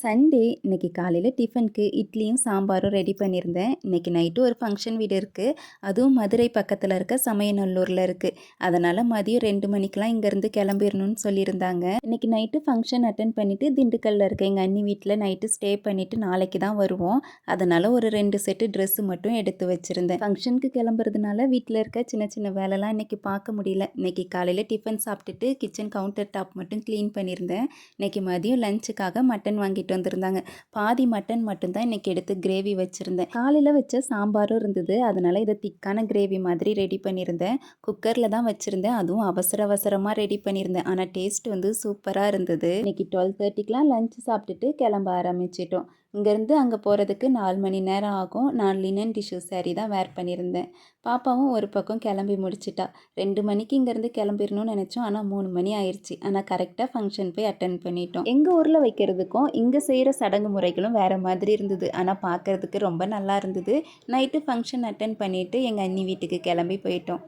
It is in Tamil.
சண்டே இன்னைக்கு காலையில் டிஃபனுக்கு இட்லியும் சாம்பாரும் ரெடி பண்ணியிருந்தேன். இன்னைக்கு நைட்டு ஒரு ஃபங்க்ஷன் வீடு இருக்குது. அதுவும் மதுரை பக்கத்தில் இருக்க சமயநல்லூரில் இருக்குது. அதனால் மதியம் 2 மணிக்கெலாம் இங்கேருந்து கிளம்பிடணும்னு சொல்லியிருந்தாங்க. இன்னைக்கு நைட்டு ஃபங்க்ஷன் அட்டன் பண்ணிவிட்டு திண்டுக்கல்லில் இருக்க எங்கள் அண்ணி வீட்டில் நைட்டு ஸ்டே பண்ணிவிட்டு நாளைக்கு தான் வருவோம். அதனால் ஒரு 2 செட்டு ட்ரெஸ்ஸு மட்டும் எடுத்து வச்சுருந்தேன். ஃபங்க்ஷனுக்கு கிளம்புறதுனால வீட்டில் இருக்க சின்ன சின்ன வேலைலாம் இன்றைக்கி பார்க்க முடியல. இன்றைக்கி காலையில் டிஃபன் சாப்பிட்டுட்டு கிச்சன் கவுண்டர் டாப் மட்டும் க்ளீன் பண்ணியிருந்தேன். இன்றைக்கி மதியம் லஞ்சுக்காக மட்டன் வாங்கிட்டு வந்திருந்தாங்க. பாதி மட்டன் மட்டும்தான் இன்றைக்கி எடுத்து கிரேவி வச்சுருந்தேன். காலையில் வச்ச சாம்பாரும் இருந்தது. அதனால் இதை திக்கான கிரேவி மாதிரி ரெடி பண்ணியிருந்தேன். குக்கரில் தான் வச்சுருந்தேன். அதுவும் அவசரமாக ரெடி பண்ணியிருந்தேன். ஆனால் டேஸ்ட் வந்து சூப்பராக இருந்தது. இன்றைக்கி 12:30க்கெலாம் லஞ்சு சாப்பிட்டுட்டு கிளம்ப ஆரம்பிச்சிட்டோம். இங்கேருந்து அங்கே போகிறதுக்கு 4 மணி நேரம் ஆகும். நான் லினன் டிஷ்யூ சாரீ தான் வேர் பண்ணியிருந்தேன். பாப்பாவும் ஒரு பக்கம் கிளம்பி முடிச்சிட்டா. 2 மணிக்கு இங்கேருந்து கிளம்பிடணும்னு நினச்சோம். ஆனால் 3 மணி ஆயிடுச்சு. ஆனால் கரெக்டாக ஃபங்க்ஷன் போய் அட்டன் பண்ணிட்டோம். எங்கள் ஊரில் வைக்கிறதுக்கும் இங்கே செய்கிற சடங்கு முறைகளும் வேறு மாதிரி இருந்தது. ஆனால் பார்க்குறதுக்கு ரொம்ப நல்லா இருந்தது. நைட்டு ஃபங்க்ஷன் அட்டன் பண்ணிவிட்டு எங்கள் அண்ணி வீட்டுக்கு கிளம்பி போயிட்டோம்.